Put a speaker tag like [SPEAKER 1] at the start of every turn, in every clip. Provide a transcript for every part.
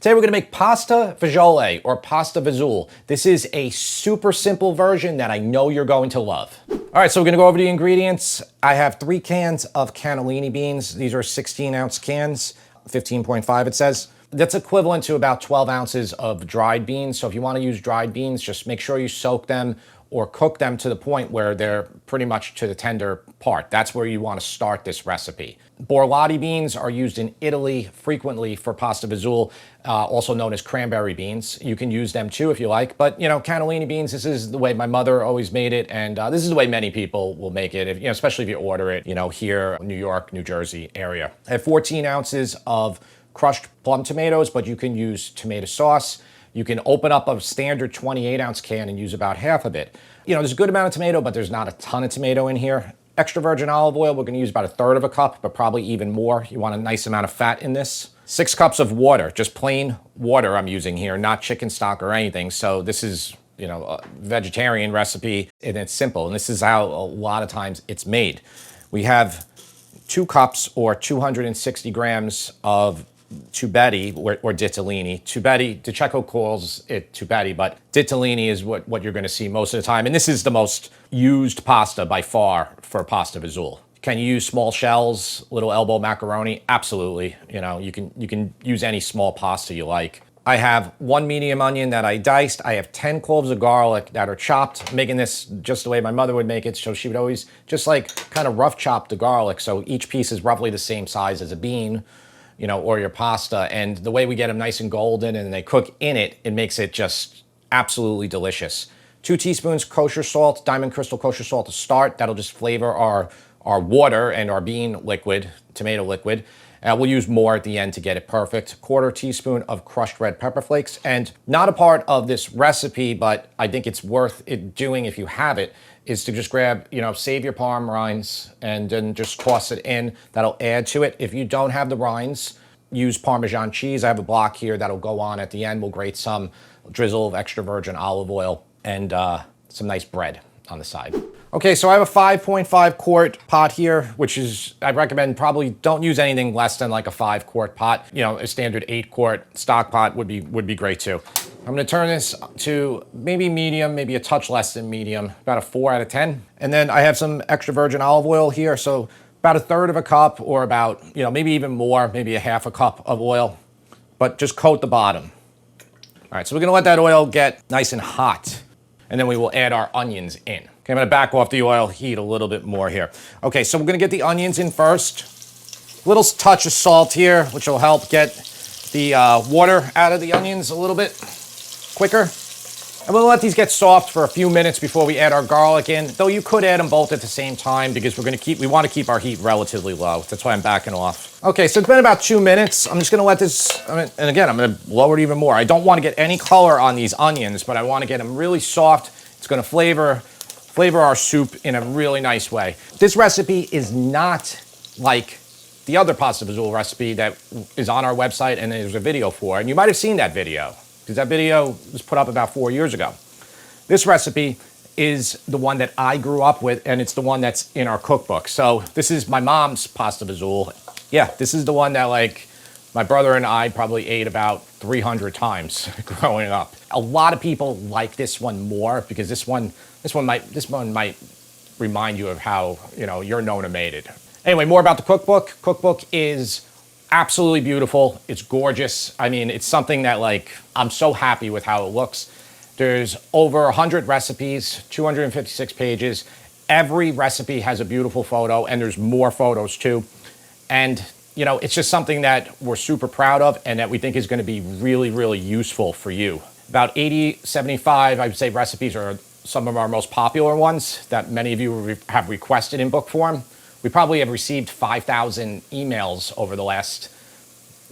[SPEAKER 1] Today we're gonna make pasta fagioli or pasta Fazool. This is a super simple version that I know you're going to love. All right, so we're gonna go over the ingredients. I have 3 cans of cannellini beans. These are 16-ounce cans, 15.5 it says. That's equivalent to about 12 ounces of dried beans. So if you wanna use dried beans, just make sure you soak them or cook them to the point where they're pretty much to the tender part. That's where you want to start this recipe. Borlotti beans are used in Italy frequently for pasta Fazool, also known as cranberry beans. You can use them too if you like, but you know, cannellini beans, this is the way my mother always made it, and this is the way many people will make it, if, you know, especially if you order it, you know, here, New York, New Jersey area. I have 14 ounces of crushed plum tomatoes, but you can use tomato sauce. You can open up a standard 28-ounce can and use about half of it. You know, there's a good amount of tomato, but there's not a ton of tomato in here. Extra virgin olive oil, we're gonna use about 1/3 of a cup, but probably even more. You want a nice amount of fat in this. 6 cups of water, just plain water I'm using here, not chicken stock or anything. So this is, you know, a vegetarian recipe, and it's simple. And this is how a lot of times it's made. We have 2 cups or 260 grams of tubetti or ditalini. Tubetti, DeCecco calls it tubetti, but ditalini is what you're gonna see most of the time. And this is the most used pasta by far for pasta Fazool. Can you use small shells, little elbow macaroni? Absolutely. You know, you can use any small pasta you like. I have 1 medium onion that I diced. I have 10 cloves of garlic that are chopped. I'm making this just the way my mother would make it. So she would always just like kind of rough chop the garlic. So each piece is roughly the same size as a bean, you know, or your pasta. And the way we get them nice and golden and they cook in it, it makes it just absolutely delicious. 2 teaspoons kosher salt, Diamond Crystal Kosher salt to start. That'll just flavor our water and our bean liquid, tomato liquid. We'll use more at the end to get it perfect. 1/4 teaspoon of crushed red pepper flakes. And not a part of this recipe, but I think it's worth it doing if you have it, is to just grab, you know, save your parm rinds and then just toss it in. That'll add to it. If you don't have the rinds, use Parmesan cheese. I have a block here that'll go on at the end. We'll grate some drizzle of extra virgin olive oil and some nice bread on the side. Okay, so I have a 5.5 quart pot here, which is, I recommend probably don't use anything less than like a 5 quart pot. You know, a standard 8 quart stock pot would be great too. I'm gonna turn this to maybe medium, maybe a touch less than medium, about a 4 out of 10. And then I have some extra virgin olive oil here, so about 1/3 of a cup, or about, you know, maybe even more, maybe a 1/2 cup of oil, but just coat the bottom. All right, so we're gonna let that oil get nice and hot, and then we will add our onions in. Okay, I'm gonna back off the oil heat a little bit more here. Okay, so we're gonna get the onions in first. Little touch of salt here, which will help get the water out of the onions a little bit quicker. And we'll let these get soft for a few minutes before we add our garlic in, though you could add them both at the same time because we want to keep our heat relatively low. That's why I'm backing off. Okay, so it's been about 2 minutes. I'm just gonna let this, and again, I'm gonna lower it even more. I don't want to get any color on these onions, but I want to get them really soft. It's gonna flavor our soup in a really nice way. This recipe is not like the other pasta Fazool recipe that is on our website and there's a video for, and you might have seen that video, because that video was put up about 4 years ago. This recipe is the one that I grew up with, and it's the one that's in our cookbook. So this is my mom's pasta Fazool. Yeah, this is the one that like my brother and I probably ate about 300 times growing up. A lot of people like this one more because this one might remind you of how, you know, your Nona made it. Anyway, more about the cookbook. Cookbook is absolutely beautiful. It's gorgeous. I mean, it's something that like, I'm so happy with how it looks. There's over 100 recipes, 256 pages. Every recipe has a beautiful photo, and there's more photos too. And you know, it's just something that we're super proud of and that we think is gonna be really, really useful for you. About 80, 75, I would say, recipes are some of our most popular ones that many of you have requested in book form. We probably have received 5,000 emails over the last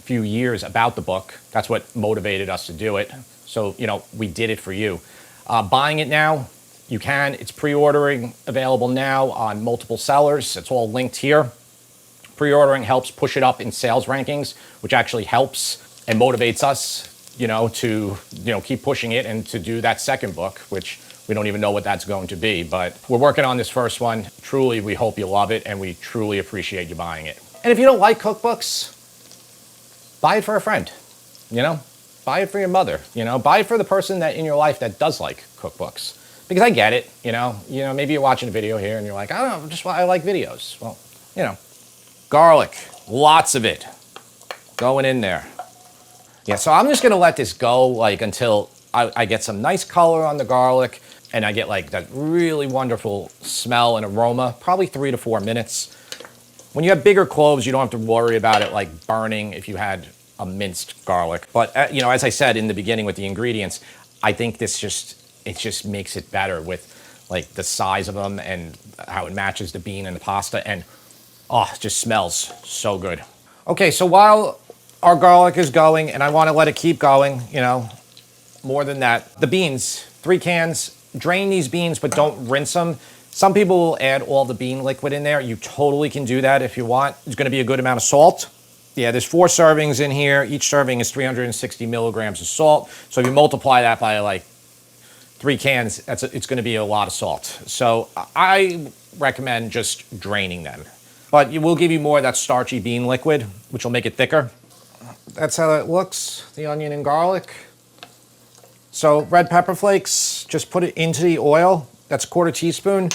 [SPEAKER 1] few years about the book. That's what motivated us to do it. So, you know, we did it for you. Buying it now, you can. It's pre-ordering available now on multiple sellers. It's all linked here. Pre-ordering helps push it up in sales rankings, which actually helps and motivates us, you know, to, you know, keep pushing it and to do that second book, which we don't even know what that's going to be, but we're working on this first one. Truly, we hope you love it, and we truly appreciate you buying it. And if you don't like cookbooks, buy it for a friend, you know? buy it for your mother, you know, buy it for the person that in your life that does like cookbooks. Because I get it, you know, maybe you're watching a video here and you're like, I don't know, just I like videos. Well, you know, garlic, lots of it going in there. Yeah, so I'm just gonna let this go like until I get some nice color on the garlic and I get like that really wonderful smell and aroma, probably 3 to 4 minutes. When you have bigger cloves, you don't have to worry about it like burning if you had a minced garlic. But you know, as I said in the beginning with the ingredients, I think this just makes it better with like the size of them and how it matches the bean and the pasta, and oh, it just smells so good. Okay, so while our garlic is going, and I want to let it keep going, you know, more than that, the beans, 3 cans, drain these beans, but don't rinse them. Some people will add all the bean liquid in there. You totally can do that if you want. There's going to be a good amount of salt. Yeah, there's 4 servings in here. Each serving is 360 milligrams of salt. So if you multiply that by like 3 cans, it's going to be a lot of salt. So I recommend just draining them. But it will give you more of that starchy bean liquid, which will make it thicker. That's how it looks, the onion and garlic. So red pepper flakes, just put it into the oil. That's 1/4 teaspoon.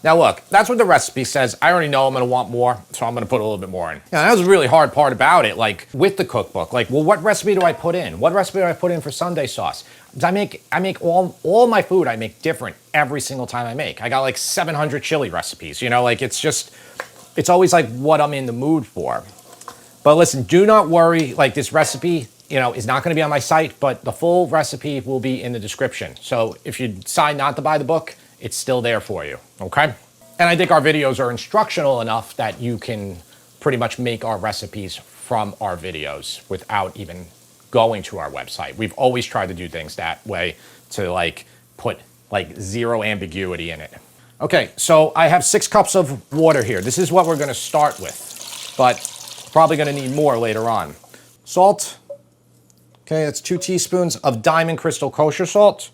[SPEAKER 1] Now look, that's what the recipe says. I already know I'm gonna want more, so I'm gonna put a little bit more in. Yeah, that was the really hard part about it, like with the cookbook. Like, well, what recipe do I put in? What recipe do I put in for Sunday sauce? I make all my food I make different every single time I make. I got like 700 chili recipes, you know, like it's always like what I'm in the mood for. But listen, do not worry, like this recipe, you know, is not gonna be on my site, but the full recipe will be in the description. So if you decide not to buy the book, it's still there for you, okay? And I think our videos are instructional enough that you can pretty much make our recipes from our videos without even going to our website. We've always tried to do things that way to like put like 0 ambiguity in it. Okay, so I have 6 cups of water here. This is what we're gonna start with, but probably gonna need more later on. Salt, okay, that's 2 teaspoons of Diamond Crystal Kosher salt.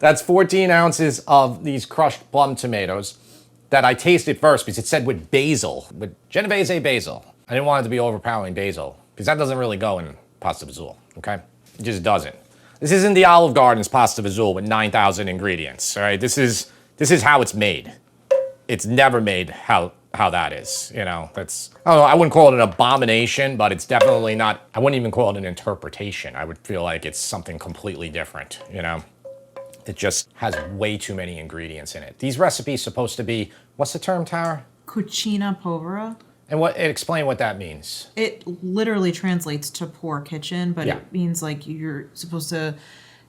[SPEAKER 1] That's 14 ounces of these crushed plum tomatoes that I tasted first because it said with basil, with Genovese basil. I didn't want it to be overpowering basil because that doesn't really go in pasta Fazool, okay? It just doesn't. This isn't the Olive Garden's pasta Fazool with 9,000 ingredients, all right? This is how it's made. It's never made how that is, you know? That's, I don't know, I wouldn't call it an abomination, but it's definitely not, I wouldn't even call it an interpretation. I would feel like it's something completely different, you know? It just has way too many ingredients in it. These recipes supposed to be, what's the term, Tara?
[SPEAKER 2] Cucina povera.
[SPEAKER 1] And explain what that means.
[SPEAKER 2] It literally translates to poor kitchen, but it means like you're supposed to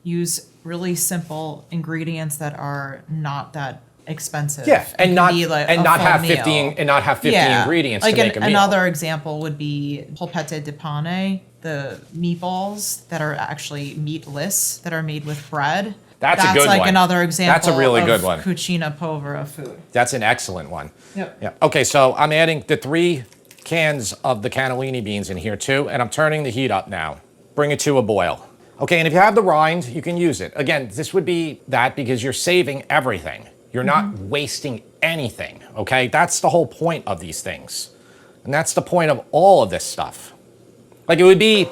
[SPEAKER 2] use really simple ingredients that are not that expensive.
[SPEAKER 1] Yeah, and not
[SPEAKER 2] like
[SPEAKER 1] have 50 ingredients
[SPEAKER 2] like
[SPEAKER 1] to make a meal.
[SPEAKER 2] Another example would be polpette di pane, the meatballs that are actually meatless that are made with bread.
[SPEAKER 1] That's a good
[SPEAKER 2] like
[SPEAKER 1] one.
[SPEAKER 2] Another example.
[SPEAKER 1] That's a really good one.
[SPEAKER 2] Cucina povera food.
[SPEAKER 1] That's an excellent one.
[SPEAKER 2] Yep.
[SPEAKER 1] Yeah. Okay, so I'm adding the 3 cans of the cannellini beans in here too, and I'm turning the heat up now. Bring it to a boil. Okay, and if you have the rind, you can use it. Again, this would be that because you're saving everything. You're not wasting anything, okay? That's the whole point of these things. And that's the point of all of this stuff. Like it would be,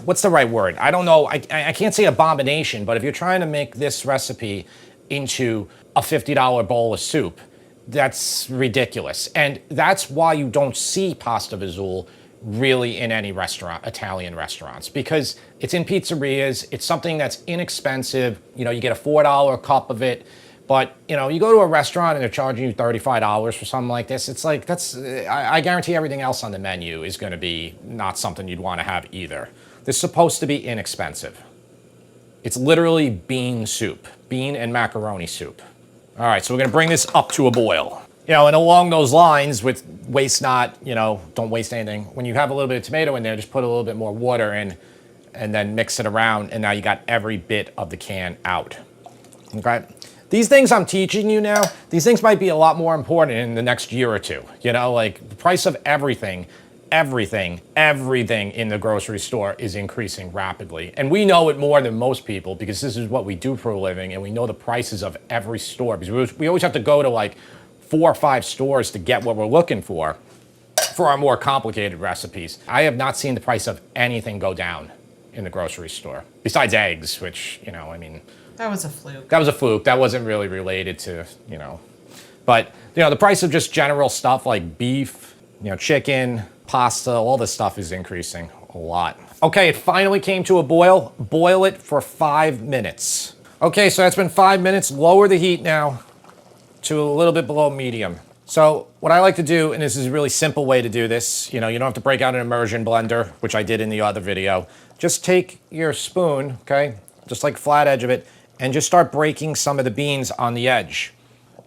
[SPEAKER 1] what's the right word? I don't know, I can't say abomination, but if you're trying to make this recipe into a $50 bowl of soup, that's ridiculous. And that's why you don't see pasta Fazool really in any restaurant, Italian restaurants, because it's in pizzerias, it's something that's inexpensive, you know, you get a $4 cup of it, but, you know, you go to a restaurant and they're charging you $35 for something like this, it's like, I guarantee everything else on the menu is gonna be not something you'd wanna have either. This is supposed to be inexpensive. It's literally bean soup, bean and macaroni soup. All right, so we're gonna bring this up to a boil. You know, and along those lines with waste not, you know, don't waste anything. When you have a little bit of tomato in there, just put a little bit more water in and then mix it around, and now you got every bit of the can out, okay? These things I'm teaching you now, these things might be a lot more important in the next year or two. You know, like the price of everything in the grocery store is increasing rapidly. And we know it more than most people because this is what we do for a living, and we know the prices of every store because we always have to go to like 4 or 5 stores to get what we're looking for for our more complicated recipes. I have not seen the price of anything go down in the grocery store, besides eggs, which, you know, I mean...
[SPEAKER 2] That was a fluke.
[SPEAKER 1] That was a fluke. That wasn't really related to, you know... But, you know, the price of just general stuff like beef, you know, chicken, pasta, all this stuff is increasing a lot. Okay, it finally came to a boil. Boil it for 5 minutes. Okay, so that's been 5 minutes. Lower the heat now to a little bit below medium. So what I like to do, and this is a really simple way to do this, you know, you don't have to break out an immersion blender, which I did in the other video. Just take your spoon, okay, just like flat edge of it, and just start breaking some of the beans on the edge.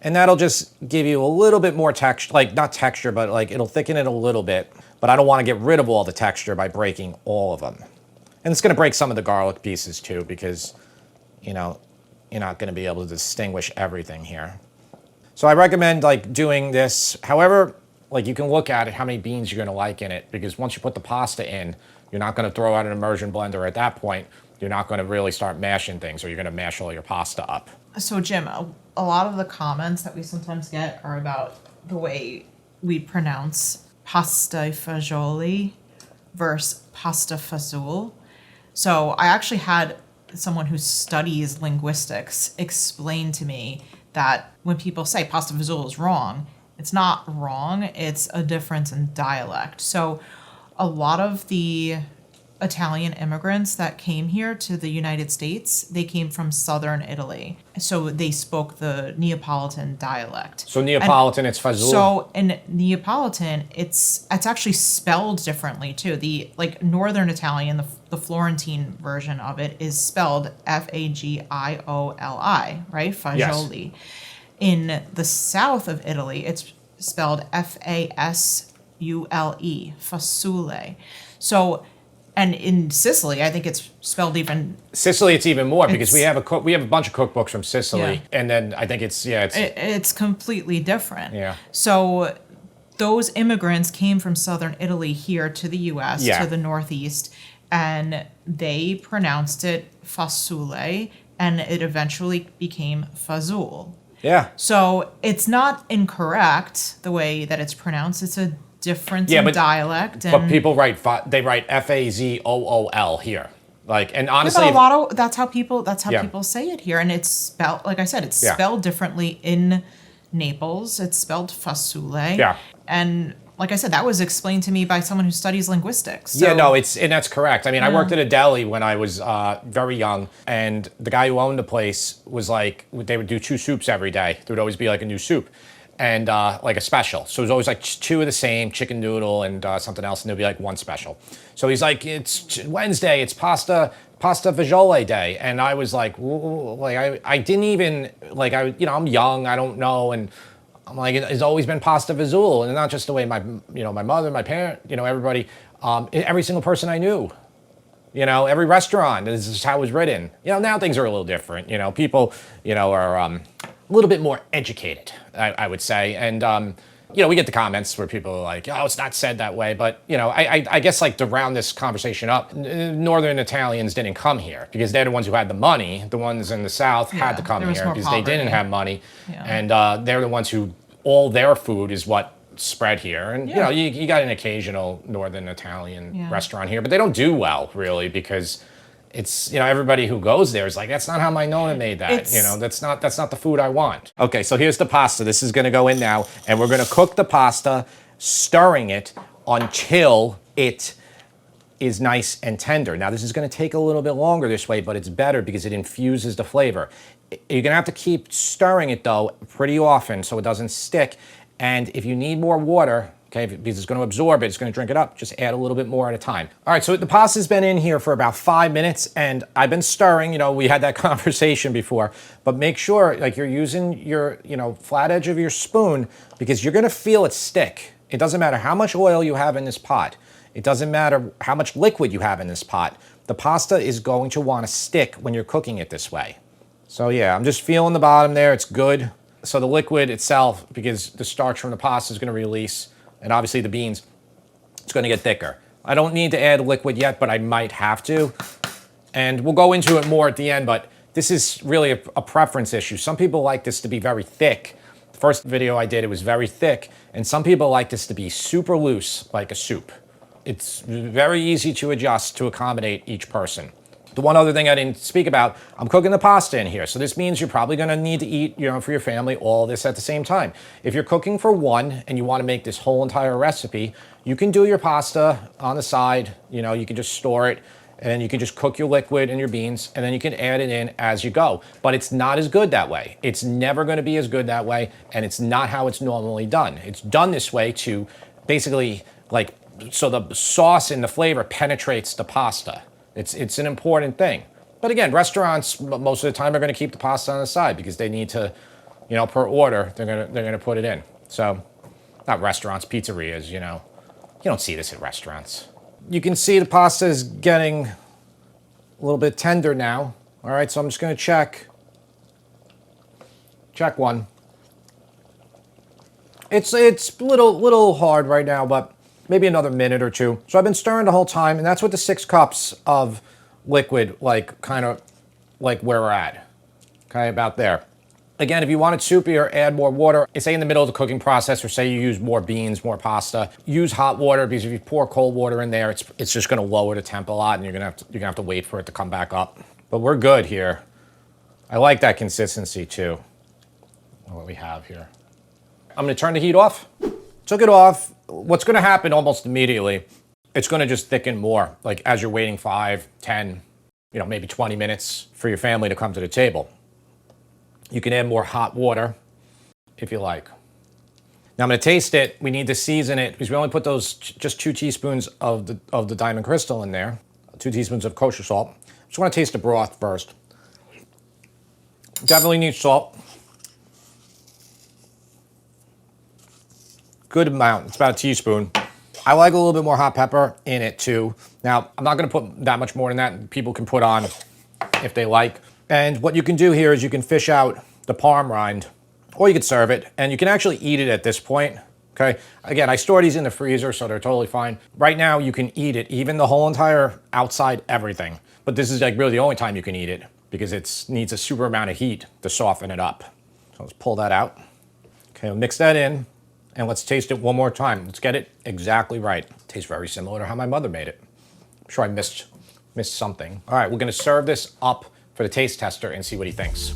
[SPEAKER 1] And that'll just give you a little bit more texture, like not texture, but like it'll thicken it a little bit. But I don't want to get rid of all the texture by breaking all of them. And it's going to break some of the garlic pieces too, because, you know, you're not going to be able to distinguish everything here. So I recommend like doing this. However, like you can look at it, how many beans you're going to like in it, because once you put the pasta in, you're not going to throw out an immersion blender at that point. You're not going to really start mashing things, or you're going to mash all your pasta up. So
[SPEAKER 2] Jim, a lot of the comments that we sometimes get are about the way we pronounce pasta fagioli versus pasta fazool. So I actually had someone who studies linguistics explain to me that when people say pasta fazool is wrong, it's not wrong, it's a difference in dialect. So a lot of the Italian immigrants that came here to the United States, they came from southern Italy. So they spoke the Neapolitan dialect.
[SPEAKER 1] So Neapolitan, it's fazool?
[SPEAKER 2] So in Neapolitan, it's actually spelled differently too. The like Northern Italian, the Florentine version of it is spelled Fagioli, right? Fagioli. Yes. In the south of Italy, it's spelled Fasule, fasule. So, and in Sicily, I think it's spelled even.
[SPEAKER 1] Sicily, it's even more because we have a bunch of cookbooks from Sicily,
[SPEAKER 2] yeah.
[SPEAKER 1] And then I think
[SPEAKER 2] it's completely different.
[SPEAKER 1] Yeah.
[SPEAKER 2] So those immigrants came from southern Italy here to the U.S.
[SPEAKER 1] Yeah.
[SPEAKER 2] to the Northeast, and they pronounced it fasule, and it eventually became Fazool.
[SPEAKER 1] Yeah.
[SPEAKER 2] So it's not incorrect the way that it's pronounced. It's a difference in dialect.
[SPEAKER 1] But people write Fazool here. Like, and honestly,
[SPEAKER 2] yeah, but that's how people say it here, and it's spelled, like I said, it's spelled differently in Naples. It's spelled fasule.
[SPEAKER 1] Yeah.
[SPEAKER 2] And like I said, that was explained to me by someone who studies linguistics.
[SPEAKER 1] So. Yeah, no, and that's correct. I mean, I worked at a deli when I was very young, and the guy who owned the place was like, they would do 2 soups every day. There would always be like a new soup, and like a special. So it was always like 2 of the same, chicken noodle and something else, and there'd be like 1 special. So he's like, it's Wednesday, it's pasta fagioli day, and I was like, I didn't even like I'm young, I don't know, and I'm like, it's always been pasta fazool, and not just the way my mother, my parent, everybody, every single person I knew, every restaurant, this is how it was written. Now things are a little different. People, are a little bit more educated, I would say, and we get the comments where people are like, oh, it's not said that way, but I guess like to round this conversation up, Northern Italians didn't come here because they're the ones who had the money. The ones in the South had to come here because they didn't have money, and they're the ones who all their food is what spread here. And you got an occasional Northern Italian restaurant here, but they don't do well really because it's everybody who goes there is like, that's not how my nonna made that. That's not the food I want. Okay, so here's the pasta. This is going to go in now, and we're going to cook the pasta, stirring it until it is nice and tender. Now this is going to take a little bit longer this way, but it's better because it infuses the flavor. You're going to have to keep stirring it though pretty often so it doesn't stick. And if you need more water, okay, because it's going to absorb it, it's going to drink it up, just add a little bit more at a time. All right, so the pasta's been in here for about 5 minutes, and I've been stirring. We had that conversation before, but make sure like you're using your, flat edge of your spoon because you're going to feel it stick. It doesn't matter how much oil you have in this pot. It doesn't matter how much liquid you have in this pot. The pasta is going to want to stick when you're cooking it this way. So yeah, I'm just feeling the bottom there. It's good. So the liquid itself, because the starch from the pasta is going to release, and obviously the beans, it's going to get thicker. I don't need to add liquid yet, but I might have to. And we'll go into it more at the end, but this is really a preference issue. Some people like this to be very thick First video I did, it was very thick, and some people like this to be super loose, like a soup. It's very easy to adjust to accommodate each person. The one other thing I didn't speak about, I'm cooking the pasta in here. So this means you're probably gonna need to eat, for your family, all this at the same time. If you're cooking for one and you wanna make this whole entire recipe, you can do your pasta on the side, you can just store it, and then you can just cook your liquid and your beans, and then you can add it in as you go. But it's not as good that way. It's never gonna be as good that way, and it's not how it's normally done. It's done this way to basically, so the sauce and the flavor penetrates the pasta. It's an important thing. But again, restaurants most of the time are going to keep the pasta on the side because they need to, per order, they're going to put it in. So, not restaurants, pizzerias, You don't see this at restaurants. You can see the pasta is getting a little bit tender now. All right, so I'm just going to check one. It's a little hard right now, but maybe another minute or two. So I've been stirring the whole time, and that's what the 6 cups of liquid, kind of like where we're at. Okay, about there. Again, if you want it soupier, add more water. Say in the middle of the cooking process, or say you use more beans, more pasta, use hot water, because if you pour cold water in there, it's just gonna lower the temp a lot, and you're gonna have to wait for it to come back up. But we're good here. I like that consistency too, what we have here. I'm gonna turn the heat off. Took it off. What's going to happen almost immediately, it's going to just thicken more, as you're waiting 5, 10, maybe 20 minutes for your family to come to the table. You can add more hot water if you like. Now I'm going to taste it. We need to season it because we only put those just 2 teaspoons of the Diamond Crystal in there, 2 teaspoons of kosher salt. Just want to taste the broth first. Definitely need salt. Good amount. It's about a teaspoon. I like a little bit more hot pepper in it too. Now, I'm not going to put that much more than that. People can put on if they like. And what you can do here is you can fish out the parm rind, or you could serve it, and you can actually eat it at this point. Okay. Again, I store these in the freezer, so they're totally fine. Right now, you can eat it, even the whole entire outside everything. But this is really the only time you can eat it because it needs a super amount of heat to soften it up. So let's pull that out. Okay, we'll mix that in. And let's taste it one more time. Let's get it exactly right. Tastes very similar to how my mother made it. I'm sure I missed something. All right, we're gonna serve this up for the taste tester and see what he thinks.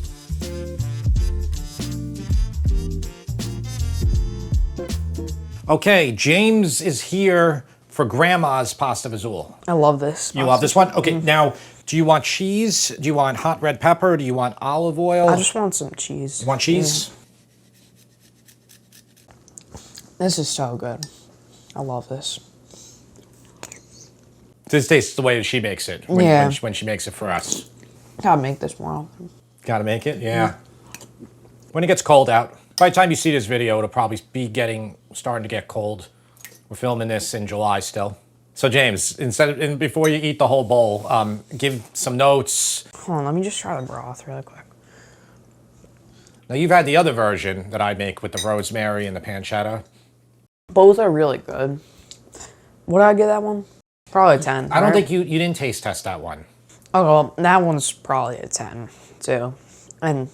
[SPEAKER 1] Okay, James is here for Grandma's pasta Fazool.
[SPEAKER 3] I love this.
[SPEAKER 1] You love this one? Okay, now, do you want cheese? Do you want hot red pepper? Do you want olive oil?
[SPEAKER 3] I just want some cheese.
[SPEAKER 1] You want cheese?
[SPEAKER 3] Yeah. This is so good. I love this.
[SPEAKER 1] This tastes the way that she makes it when she makes it for us.
[SPEAKER 3] Gotta make this more often.
[SPEAKER 1] Gotta make it, yeah. When it gets cold out, by the time you see this video, it'll probably be starting to get cold. We're filming this in July still. So James, before you eat the whole bowl, give some notes.
[SPEAKER 3] Hold on, let me just try the broth really quick.
[SPEAKER 1] Now you've had the other version that I make with the rosemary and the pancetta.
[SPEAKER 3] Both are really good. What did I give that one? Probably a 10.
[SPEAKER 1] I don't think you didn't taste test that one.
[SPEAKER 3] Oh, well, that one's probably a 10 too. And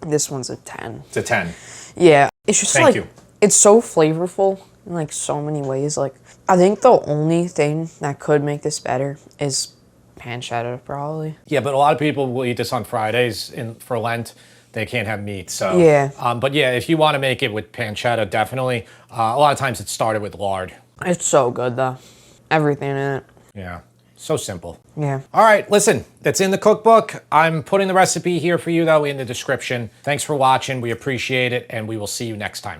[SPEAKER 3] this one's a 10.
[SPEAKER 1] It's a 10.
[SPEAKER 3] Yeah. It's just
[SPEAKER 1] Thank you.
[SPEAKER 3] It's so flavorful in so many ways. I think the only thing that could make this better is pancetta probably.
[SPEAKER 1] Yeah, but a lot of people will eat this on Fridays for Lent. They can't have meat, so.
[SPEAKER 3] Yeah.
[SPEAKER 1] But yeah, if you want to make it with pancetta, definitely. A lot of times it's started with lard.
[SPEAKER 3] It's so good though. Everything in it.
[SPEAKER 1] Yeah, so simple.
[SPEAKER 3] Yeah.
[SPEAKER 1] All right, listen, that's in the cookbook. I'm putting the recipe here for you though in the description. Thanks for watching, we appreciate it, and we will see you next time.